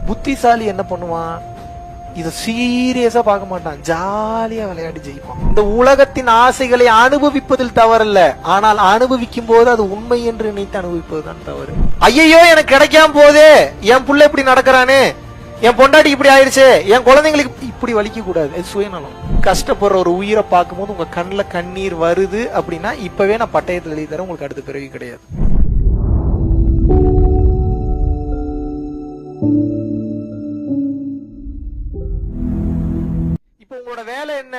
புத்திசாலி என்ன பண்ணுவான், இத சீரியஸா பார்க்க மாட்டான், ஜாலியா விளையாடி ஜெயிப்பான். இந்த உலகத்தின் ஆசைகளை அனுபவிப்பதில் தவறல்ல, ஆனால் அனுபவிக்கும் போது அது உண்மை என்று நினைத்து அனுபவிப்பதுதான் தவறு. ஐயோ எனக்கு கிடைக்காம போதே, என் புள்ள இப்படி நடக்கிறானே, என் பொண்டாட்டி இப்படி ஆயிடுச்சு, என் குழந்தைங்களுக்கு இப்படி வலிக்க கூடாது. இது சுயநலம். கஷ்டப்படுற ஒரு உயிரை பார்க்கும்போது உங்க கண்ணுல கண்ணீர் வருது அப்படின்னா இப்பவே நான் பட்டயத்தில் எழுதி தரேன், உங்களுக்கு அடுத்த பிறவி கிடையாது. இப்ப உங்களோட வேலை என்ன?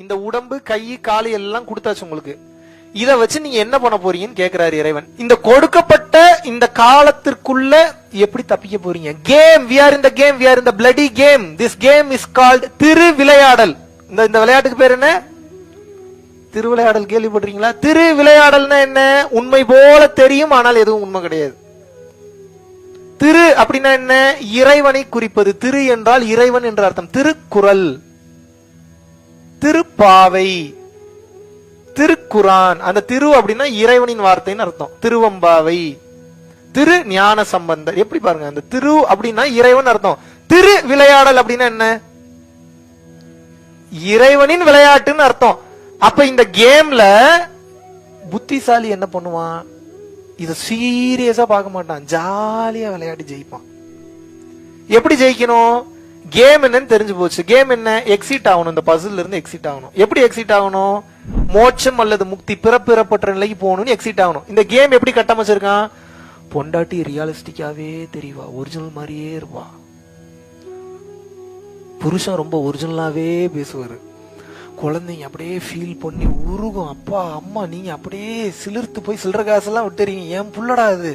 இந்த உடம்பு, கை, காலு எல்லாம் கொடுத்தாச்சு உங்களுக்கு. இத வச்சு நீங்க என்ன பண்ண போறீங்கன்னு கேக்குறாரு இறைவன். இந்த கொடுக்கப்பட்ட இந்த காலத்திற்குள்ள எப்படி தப்பிக்க போறீங்க? Game, we are in the game, we are in the bloody game. This game is called திருவிளையாடல். இந்த விளையாட்டுக்கு பேர் என்ன? திருவிளையாடல். கேள்விப்பட்டிருக்கீங்களா? திருவிளையாடல்னா என்ன? உண்மை போல தெரியும், ஆனால் எதுவும் உண்மை கிடையாது. திரு அப்படின்னா என்ன? இறைவனை குறிப்பது. திரு என்றால் இறைவன் என்ற அர்த்தம். திருக்குறள், திருப்பாவை, திருக்குரான். அந்த திரு அப்படின்னா இறைவனின் வார்த்தைன்னு அர்த்தம். திருவம்பாவை, திரு ஞான சம்பந்தர். எப்படி பாருங்க, அந்த திரு அப்படின்னா இறைவன் அர்த்தம். திரு விளையாடல் அப்படின்னா என்ன? இறைவனின் விளையாட்டுன்னு அர்த்தம். அப்ப இந்த கேம்ல புத்திசாலி என்ன பண்ணுவான், இத சீரியஸா பார்க்க மாட்டான், ஜாலியா விளையாடி ஜெயிப்பான். எப்படி ஜெயிக்கணும்? கேம் என்னன்னு தெரிஞ்சு போச்சு. கேம் என்ன? எக்ஸிட் ஆகணும், இந்த பசில் இருந்து எக்ஸிட் ஆகணும். எப்படி எக்ஸிட் ஆகணும்? மோட்சம் அல்லது முக்தி, பிறப்பிறப்பற்ற நிலைக்கு போகணும்னு எக்ஸிட் ஆகணும். இந்த கேம் எப்படி கட்டமைச்சிருக்கான்? பொண்டாட்டி ரியலிஸ்டிக்காவே தெரியவா, ஒரிஜினல் மாதிரியே இருப்பா. புருஷன் ரொம்ப ஒரிஜினலாவே பேசுவாரு. குழந்தைங்க அப்படியே ஃபீல் பண்ணி உருகும். அப்பா அம்மா நீங்க அப்படியே சிலிர்த்து போய் சில்லற காசெல்லாம் விட்டுறீங்க. என் புள்ளடா அது,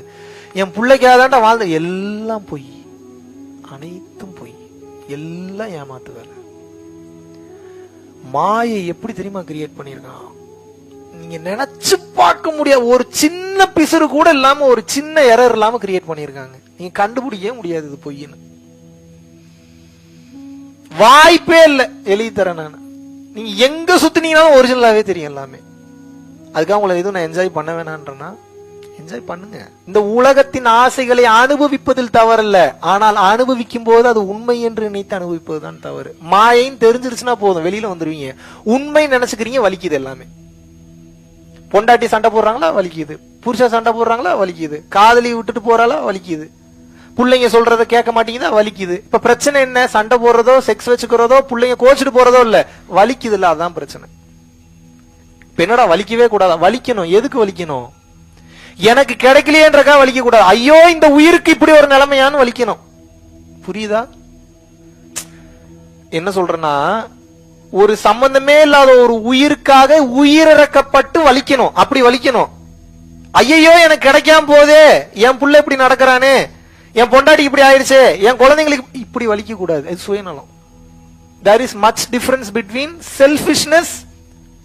என் பிள்ளைக்காதாண்டா வாழ்ந்த. எல்லாம் பொய், அனைத்தும் பொய், எல்லாம் ஏமாத்து வேலை. மாயை எப்படி தெரியுமா கிரியேட் பண்ணிருக்கான்? நீங்க நினைச்சு பார்க்க முடியாது. ஒரு சின்ன பிசுறு கூட இல்லாம, ஒரு சின்ன எரர் இல்லாம கிரியேட் பண்ணிருக்காங்க. நீங்க கண்டுபிடிக்கவே முடியாது இது பொய்ன்னு. வாய்ப்பே இல்லை. எழுதி தரேன் நான். நீங்க எங்க சுத்தினீங்கன்னாலும் ஒரிஜினலாவே தெரியும் எல்லாமே. அதுக்காக உங்களை எதுவும் நான் என்ஜாய் பண்ண வேணான்றேன்னா என்ஜாய் பண்ணுங்க. இந்த உலகத்தின் ஆசைகளை அனுபவிப்பதில் தவறல்ல, ஆனால் அனுபவிக்கும் போது அது உண்மை என்று நினைத்து அனுபவிப்பதுதான் தவறு. மாயைன்னு தெரிஞ்சிருச்சுன்னா போதும், வெளியில வந்துருவீங்க. உண்மை நினைச்சுக்கிறீங்க, வலிக்குது எல்லாமே. பொண்டாட்டி சண்டை போடுறாங்களா, வலிக்குது. புருஷன் சண்டை போடுறாங்களா, வலிக்குது. காதலி விட்டுட்டு போறாளா, வலிக்குது. பிள்ளைங்க சொல்றத கேட்க மாட்டீங்கன்னா வலிக்குது. இப்ப பிரச்சனை என்ன? சண்டை போடுறதோ, செக்ஸ் வச்சுக்கிறதோ, பிள்ளைங்க கோச்சிட்டு போறதோ இல்ல, வலிக்குது இல்ல, அதான் பிரச்சனை. இப்ப என்னடா வலிக்கவே கூடாதா? வலிக்கணும். எதுக்கு வலிக்கணும்? எனக்கு கிடைக்கலையேன்றக்கா வலிக்க கூடாது. ஐயோ இந்த உயிருக்கு இப்படி ஒரு நிலைமையான்னு வலிக்கணும். புரியுதா என்ன சொல்றேன்னா? ஒரு சம்பந்தமே இல்லாத ஒரு உயிருக்காக உயிரிழக்கப்பட்டு வலிக்கணும். அப்படி வலிக்கணும். ஐயோ எனக்கு கிடைக்காம போதே, என் புள்ள இப்படி நடக்கிறானே, என் பொண்டாட்டி இப்படி ஆயிடுச்சு, என் குழந்தைங்களுக்கு இப்படி வலிக்க கூடாது. இது சுயநலம். There is much difference between selfishness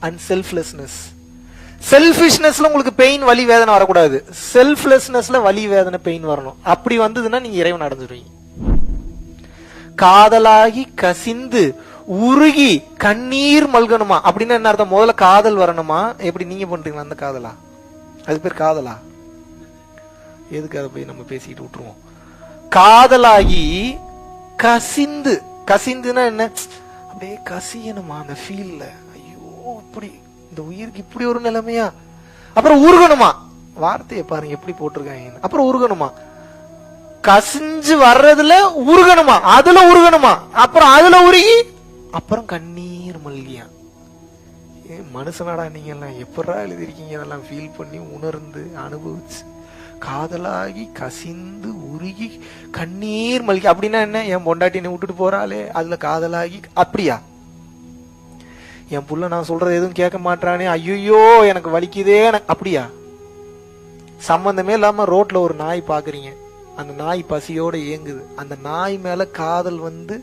and selflessness. செல்ஃபிஷ்னஸ்ல உங்களுக்கு பெயின், வலி, வேதனை வரக்கூடாது. செல்ஃப்லெஸ்னஸ்ல வலி, வேதனை, பெயின் வரணும். அப்படி வந்ததுன்னா நீங்க இறைவன் அடைஞ்சிருவீங்க. காதலாகி கசிந்து உருகி கண்ணீர் மல்கணுமா அப்படின்னு என்ன அர்த்தம்? முதல்ல காதல் வரணுமா? எப்படி நீங்க பண்றீங்களா அந்த காதலா? அது பேர் காதலா? எதுக்கு அதை போய் நம்ம பேசிக்கிட்டு விட்டுருவோம். காதலாகி கசிந்து, கசிந்துன்னா என்ன? அப்படியே கசியணுமா அந்த ஃபீல்ல. ஐயோ இப்படி இந்த உயிருக்கு இப்படி ஒரு நிலைமையா? அப்புறம் உருகணுமா? வார்த்தையை பாருங்க எப்படி போட்டிருக்காங்க. அப்புறம் உருகணுமா? கசிஞ்சு வர்றதுல உருகணுமா? அதுல உருகணுமா? அப்புறம் அதுல உருகி அப்புறம் கண்ணீர் மல்கியா. மனுஷனாடா நீங்க எல்லாம் எப்படா எழுதிருக்கீங்க? இதெல்லாம் ஃபீல் பண்ணி உணர்ந்து அனுபவிச்சு காதலாகி கசிந்து உருகி கண்ணீர் மல்கி. அப்படின்னா என்ன? என் பொண்டாட்டினை விட்டுட்டு போறாளே, அதுல காதலாகி. அப்படியா? என் புள்ள நான் சொல்றது எதுவும் கேட்க மாட்டானே, ஐயோ எனக்கு வலிக்குதே, அப்படியா? சம்பந்தமே இல்லாம ரோட்ல ஒரு நாய் பாக்குறீங்க, அந்த நாய் பசியோட ஏங்குது, அந்த நாய் மேல காதல் வந்து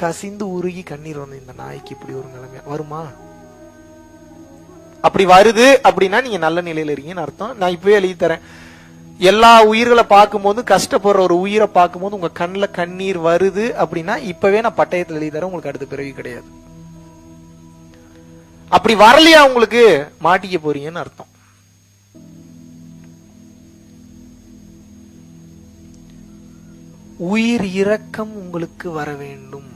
கசிந்து உருகி கண்ணீர் வந்து இந்த நாய்க்கு இப்படி ஒரு நிலைமை வருமா? அப்படி வருது அப்படின்னா நீங்க நல்ல நிலையில இருக்கீங்கன்னு அர்த்தம். நான் இப்பவே எழுதி தரேன். எல்லா உயிர்களை பார்க்கும்போது, கஷ்டப்படுற ஒரு உயிரை பார்க்கும்போது உங்க கண்ணுல கண்ணீர் வருது அப்படின்னா இப்பவே நான் பட்டயத்தில் எழுதி தரேன், உங்களுக்கு அடுத்த பிறவி கிடையாது. அப்படி வரலையா உங்களுக்கு, மாட்டிக்க போறீங்கன்னு அர்த்தம். உயிர் இரக்கம் உங்களுக்கு வர வேண்டும்.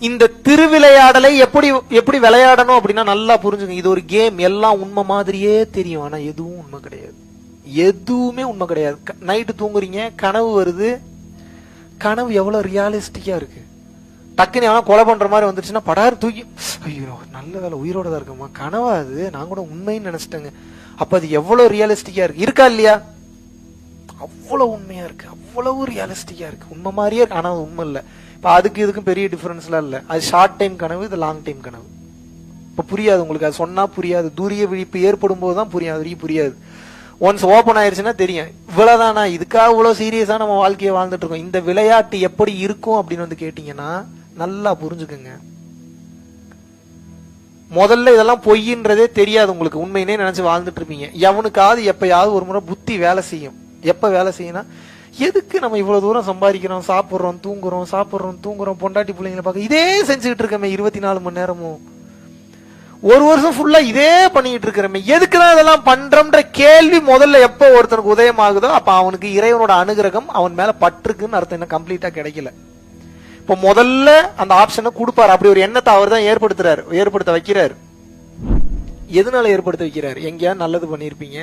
இந்த திருவிளையாடலை எப்படி எப்படி விளையாடணும் அப்படின்னா நல்லா புரிஞ்சுங்க. இது ஒரு கேம். எல்லாம் உண்மை மாதிரியே தெரியும், ஆனா எதுவும் உண்மை கிடையாது. எதுவுமே உண்மை கிடையாது. நைட்டு தூங்குறீங்க, கனவு வருது. கனவு எவ்வளவு ரியாலிஸ்டிக்கா இருக்கு. டக்குன்னு எவனா கொலை பண்ற மாதிரி வந்துருச்சுன்னா படாரு தூக்கி, ஐயோ நல்ல வேலை உயிரோட தான் இருக்கமா, கனவா அது, நான் கூட உண்மைன்னு நினைச்சிட்டேங்க. அப்ப அது எவ்வளவு ரியலிஸ்டிக்கா இருக்கு, இருக்கா இல்லையா? அவ்வளவு உண்மையா இருக்கு, அவ்வளவு ரியலிஸ்டிக்கா இருக்கு, உண்மை மாதிரியே இருக்கு, ஆனா உண்மை இல்ல. இப்ப அதுக்கு இதுக்கும் பெரிய டிஃபரன்ஸ்லாம் இல்ல. அது ஷார்ட் டைம் கனவு, இது லாங் டைம் கனவு. இப்ப புரியாது உங்களுக்கு, அது சொன்னா புரியாது. தூரிய விழிப்பு ஏற்படும் போதுதான் புரியாது, புரியாது. ஒன்ஸ் ஓபன் ஆயிருச்சுன்னா தெரியும், இவ்வளவுதானா, இதுக்காக இவ்வளவு சீரியஸா நம்ம வாழ்க்கையை வாழ்ந்துட்டு இருக்கோம். இந்த விளையாட்டு எப்படி இருக்கும் அப்படின்னு வந்து கேட்டீங்கன்னா நல்லா புரிஞ்சுக்குங்க. முதல்ல இதெல்லாம் பொய்ன்றதே தெரியாது உங்களுக்கு, உண்மையினே நினைச்சு வாழ்ந்துட்டு இருப்பீங்க. எவனுக்காவது எப்பயாவது ஒரு முறை புத்தி வேலை செய்யும். எப்ப வேலை செய்யணும், எதுக்கு நம்ம இவ்வளவு தூரம் சம்பாதிக்கிறோம், சாப்பிடுறோம் தூங்குறோம், பொண்டாட்டி பிள்ளைங்களை பார்க்க இதே செஞ்சுக்கிட்டு இருக்கமே 24 மணி நேரமும், ஒரு வருஷம் ஃபுல்லா இதே பண்ணிட்டு இருக்கிறமே, எதுக்குதான் இதெல்லாம் பண்றோம்ன்ற கேள்வி முதல்ல எப்ப ஒருத்தனுக்கு உதயம் ஆகுதோ அப்ப அவனுக்கு இறைவனோட அனுகிரகம் அவன் மேல பற்றுக்குன்னு அர்த்தம். என்ன கம்ப்ளீட்டா கிடைக்கல. இப்ப முதல்ல அந்த ஆப்ஷனை கொடுப்பாரு. அப்படி ஒரு எண்ணத்தை அவர் தான் ஏற்படுத்த வைக்கிறார். எதனால ஏற்படுத்த வைக்கிறார்? எங்கேயா நல்லது பண்ணிருப்பீங்க,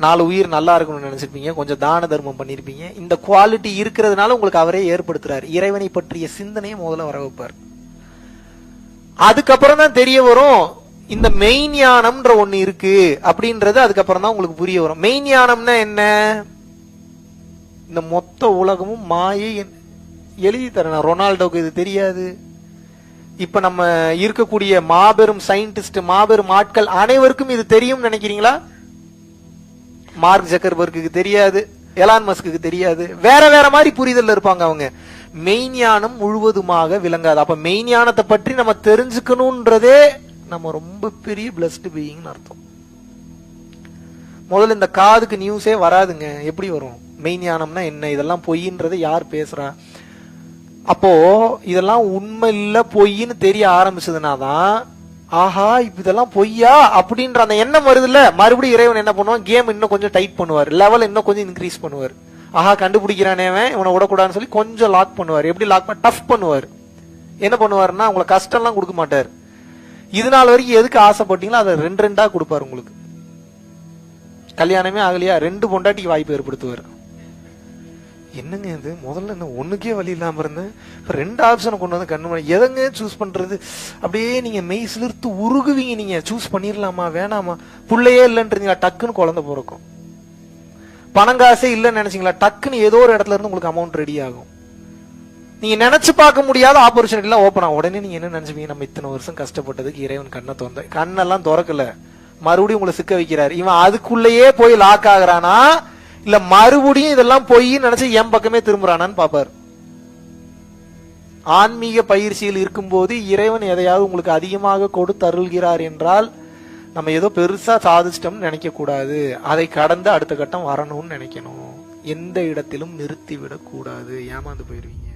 4 உயிர் நல்லா இருக்கணும்னு நினைச்சிருப்பீங்க, கொஞ்சம் தான தர்மம் பண்ணிருப்பீங்க. இந்த குவாலிட்டி இருக்கிறதுனால உங்களுக்கு அவரே ஏற்படுத்துறாரு. இறைவனை பற்றிய சிந்தனையை முதல்ல வர வைப்பார். அதுக்கப்புறம் தான் தெரிய வரும் இந்த மெய்ஞானம்ன்ற ஒண்ணு இருக்கு அப்படின்றது. அதுக்கப்புறம் தான் உங்களுக்கு புரிய வரும். மெய்ஞானம்னா என்ன? இந்த மொத்த உலகமும் மாயை. எழுதி தரேன், ரொனால்டோக்கு இது தெரியாது. இப்ப நம்ம இருக்கக்கூடிய மாபெரும் சயின்டிஸ்ட், மாபெரும் ஆட்கள் அனைவருக்கும் இது தெரியும் நினைக்கிறீங்களா? மார்க் ஜக்கர்பர்க்கு தெரியாது, எலான் மஸ்க்கு தெரியாது, வேற வேற மாதிரி புரிதல் இருப்பாங்க அவங்க. மெய்ஞானம் முழுவதுமாக விளங்காது. அப்ப மெய்ஞானத்தை பற்றி நம்ம தெரிஞ்சுக்கணும்ன்றதே நம்ம ரொம்ப பெரிய பிளஸ்ட் பீயிங் அர்த்தம். முதல்ல இந்த காதுக்கு நியூஸே வராதுங்க. எப்படி வரும்? மெய்ஞானம்னா என்ன, இதெல்லாம் பொய்ன்றதை யார் பேசுறா? அப்போ இதெல்லாம் உண்மை இல்ல பொய்ன்னு தெரிய ஆரம்பிச்சதுனாதான், ஆஹா இப்ப இதெல்லாம் பொய்யா அப்படின்ற அந்த எண்ணம் வருது இல்ல. மறுபடியும் இறைவன் என்ன பண்ணுவான், கேம் இன்னும் கொஞ்சம் டைட் பண்ணுவார், லெவல் இன்னும் கொஞ்சம் இன்க்ரீஸ் பண்ணுவார். ஆஹா கண்டுபிடிக்கிறானே இவனை விடக்கூடாதுன்னு சொல்லி கொஞ்சம் லாக் பண்ணுவார். எப்படி லாக் பண்ண, டஃப் பண்ணுவார். என்ன பண்ணுவாருன்னா உங்களுக்கு கஷ்டம் எல்லாம் கொடுக்க மாட்டார். இது நாள் வரைக்கும் எதுக்கு ஆசைப்பட்டீங்களோ அதை 2 கொடுப்பாரு. உங்களுக்கு கல்யாணமே ஆகலையா, 2 பொண்டாட்டிக்கு வாய்ப்பு ஏற்படுத்துவார். என்னங்க இது, முதல்ல என்ன ஒண்ணுக்கே வழி இல்லாம இருந்தேன், 2 ஆப்ஷனை கொண்டு வந்து கண்ணு மணி, எதங்க சூஸ் பண்றது? அப்படியே நீங்க மெய் சிலிர்த்து உருகுவீங்க. நீங்க சூஸ் பண்ணிடலாமா வேணாமா? புள்ளையே இல்லைன்றீங்களா, டக்குன்னு குழந்தை பிறக்கும். பணங்காசே இல்லைன்னு நினைச்சீங்களா, டக்குன்னு ஏதோ ஒரு இடத்துல இருந்து உங்களுக்கு அமௌண்ட் ரெடி ஆகும். நீங்க நினைச்சு பார்க்க முடியாத ஆப்பர்ச்சுனிட்டி எல்லாம் ஓப்பன் ஆகும். உடனே நீங்க என்ன நினைச்சுப்பீங்க, நம்ம இத்தனை வருஷம் கஷ்டப்பட்டதுக்கு இறைவன் கண்ணெல்லாம் திறக்கல, மறுபடியும் உங்களை சிக்க வைக்கிறாரு. இவன் அதுக்குள்ளேயே போய் லாக் ஆகுறானா இல்ல மறுபடியும் இதெல்லாம் போய் நினைச்சு என் பக்கமே திரும்புறானான்னு பாப்பார். ஆன்மீக பயிற்சியில் இருக்கும்போது இறைவன் எதையாவது உங்களுக்கு அதிகமாக கொடுத்து அருள்கிறார் என்றால் நம்ம ஏதோ பெருசா சாதிச்சிட்டோம்னு நினைக்க கூடாது. அதை கடந்து அடுத்த கட்டம் வரணும்னு நினைக்கணும். எந்த இடத்திலும் நிறுத்திவிடக் கூடாது, ஏமாந்து போயிருவீங்க.